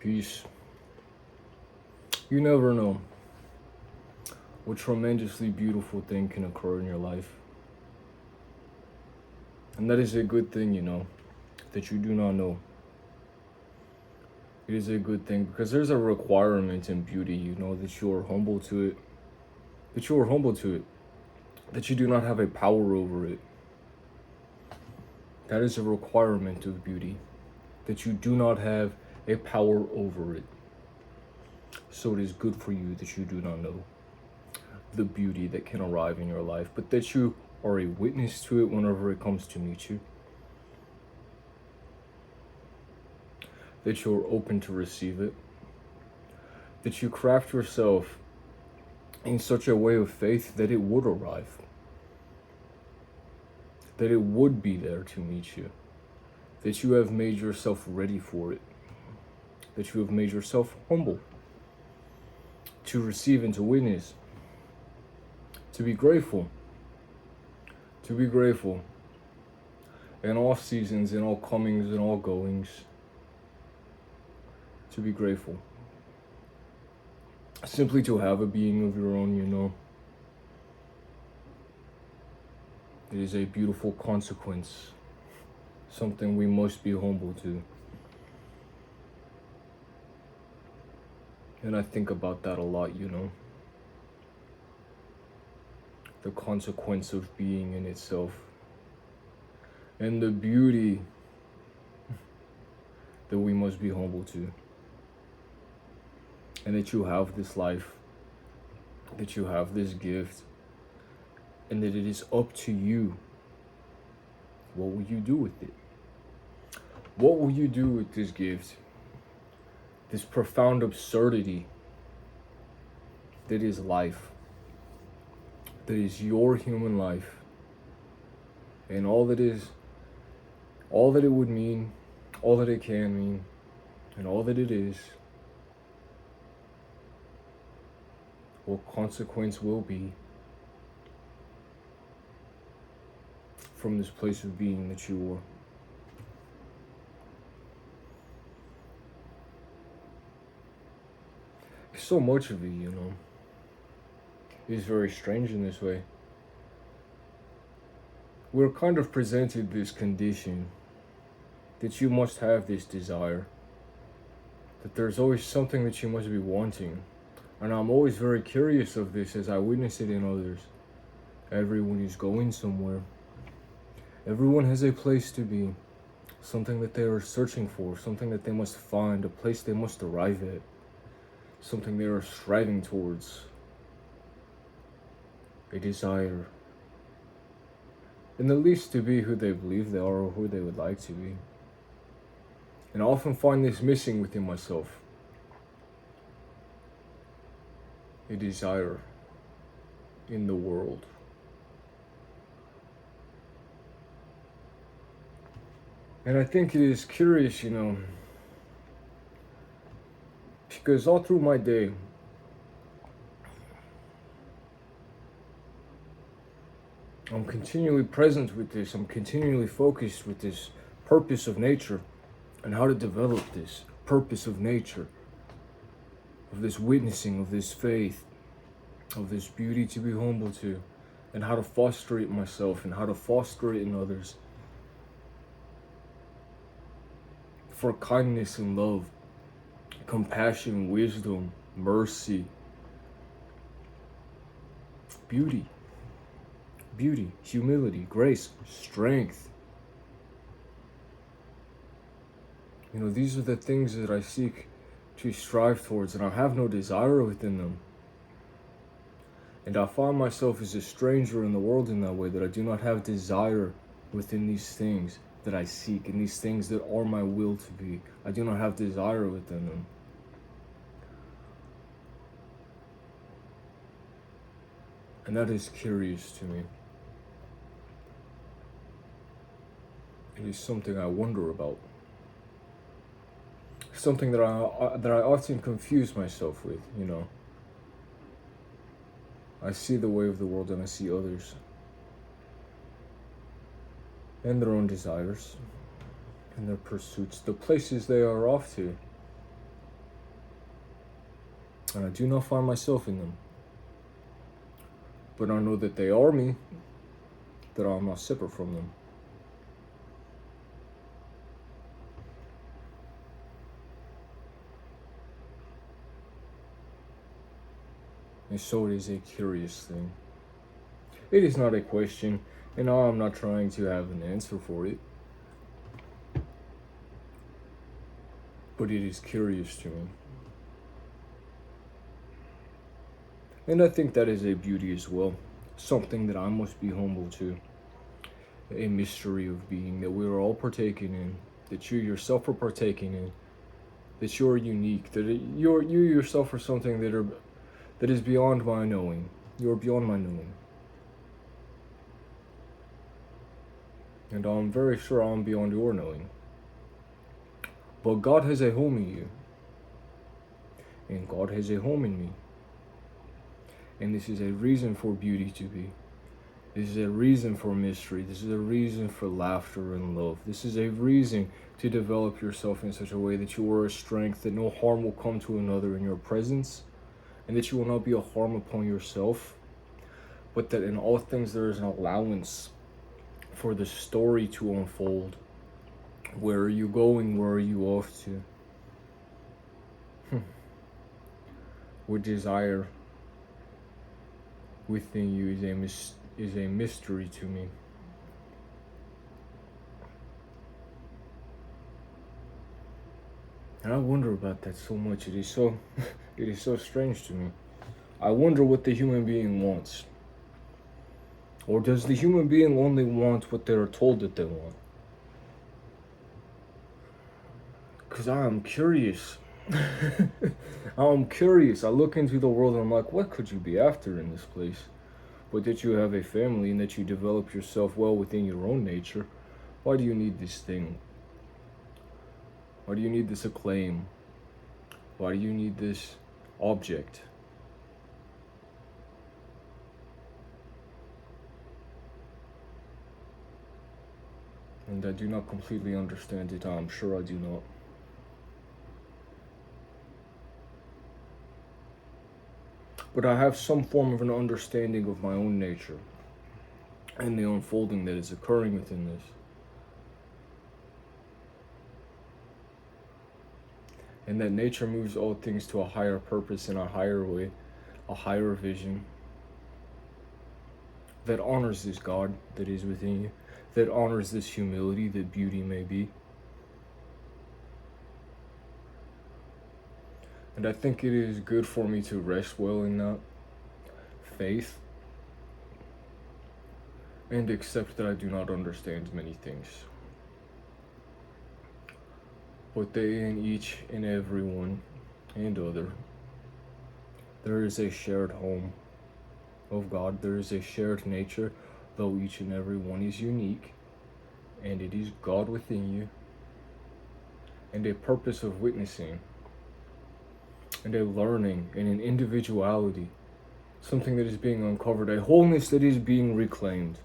peace. You never know what tremendously beautiful thing can occur in your life. And that is a good thing, that you do not know. It is a good thing because there's a requirement in beauty, that you are humble to it. That you are humble to it. That you do not have a power over it. That is a requirement of beauty. That you do not have a power over it. So it is good for you that you do not know the beauty that can arrive in your life, but that you are a witness to it whenever it comes to meet you. That you're open to receive it. That you craft yourself in such a way of faith that it would arrive. That it would be there to meet you. That you have made yourself ready for it. That you have made yourself humble to receive and to witness. To be grateful. To be grateful in all seasons, in all comings, in all goings. To be grateful. Simply to have a being of your own, It is a beautiful consequence. Something we must be humble to. And I think about that a lot. The consequence of being in itself. And the beauty that we must be humble to. And that you have this life. That you have this gift. And that it is up to you. What will you do with it? What will you do with this gift? This profound absurdity that is life. That is your human life. And all that it would mean, all that it can mean, and all that it is, what consequence will be from this place of being that you are. So much of it, is very strange in this way. We're kind of presented this condition that you must have this desire, that there's always something that you must be wanting. And I'm always very curious of this as I witness it in others. Everyone is going somewhere. Everyone has a place to be, something that they are searching for, something that they must find, a place they must arrive at, something they are striving towards, a desire. And at least to be who they believe they are or who they would like to be. And I often find this missing within myself. A desire in the world. And I think it is curious, because all through my day, I'm continually present with this. I'm continually focused with this purpose of nature and how to develop this purpose of nature, of this witnessing, of this faith, of this beauty to be humble to, and how to foster it myself and how to foster it in others. For kindness and love, compassion, wisdom, mercy, beauty, humility, grace, strength. These are the things that I seek to strive towards, and I have no desire within them. And I find myself as a stranger in the world in that way, that I do not have desire within these things that I seek, and these things that are my will to be. I do not have desire within them. And that is curious to me. It is something I wonder about. Something that I often confuse myself with, I see the way of the world and I see others. And their own desires. And their pursuits. The places they are off to. And I do not find myself in them. But I know that they are me, that I am not separate from them. And so it is a curious thing. It is not a question, and I am not trying to have an answer for it. But it is curious to me. And I think that is a beauty as well. Something that I must be humble to. A mystery of being that we are all partaking in, that you yourself are partaking in, that you're unique, that you yourself are something that is beyond my knowing. You're beyond my knowing. And I'm very sure I'm beyond your knowing. But God has a home in you. And God has a home in me. And this is a reason for beauty to be. This is a reason for mystery. This is a reason for laughter and love. This is a reason to develop yourself in such a way that you are a strength, that no harm will come to another in your presence, and that you will not be a harm upon yourself, but that in all things there is an allowance for the story to unfold. Where are you going? Where are you off to? What desire within you is a mystery to me. And I wonder about that so much. It is so strange to me. I wonder what the human being wants. Or does the human being only want what they are told that they want? Because I am curious. I'm curious. I look into the world and I'm like, what could you be after in this place? But that you have a family and that you develop yourself well within your own nature. Why do you need this thing? Why do you need this acclaim? Why do you need this object? And I do not completely understand it. I'm sure I do not. But I have some form of an understanding of my own nature and the unfolding that is occurring within this. And that nature moves all things to a higher purpose in a higher way, a higher vision that honors this God that is within you, that honors this humility that beauty may be. And I think it is good for me to rest well in that faith and accept that I do not understand many things. But they in each and every one and other, there is a shared home of God. There is a shared nature, though each and every one is unique, and it is God within you, and a purpose of witnessing, and a learning, and an individuality, something that is being uncovered, a wholeness that is being reclaimed.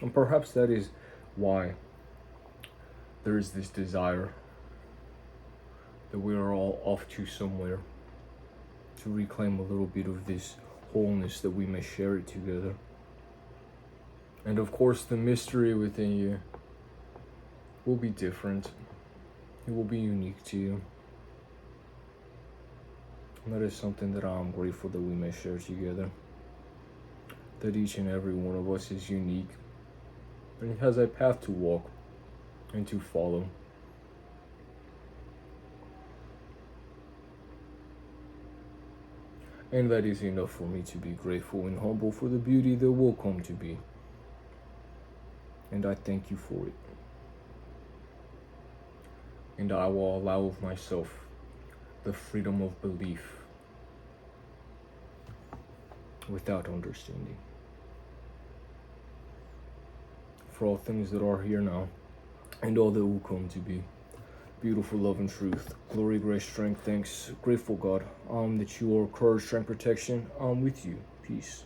And perhaps that is why there is this desire that we are all off to somewhere to reclaim a little bit of this wholeness, that we may share it together. And of course, the mystery within you will be different. It will be unique to you. And that is something that I am grateful that we may share together. That each and every one of us is unique and has a path to walk and to follow. And that is enough for me to be grateful and humble for the beauty that will come to be. And I thank you for it. And I will allow of myself the freedom of belief without understanding. For all things that are here now, and all that will come to be. Beautiful love and truth. Glory, grace, strength, thanks. Grateful God, that you are courage, strength, protection. I'm with you. Peace.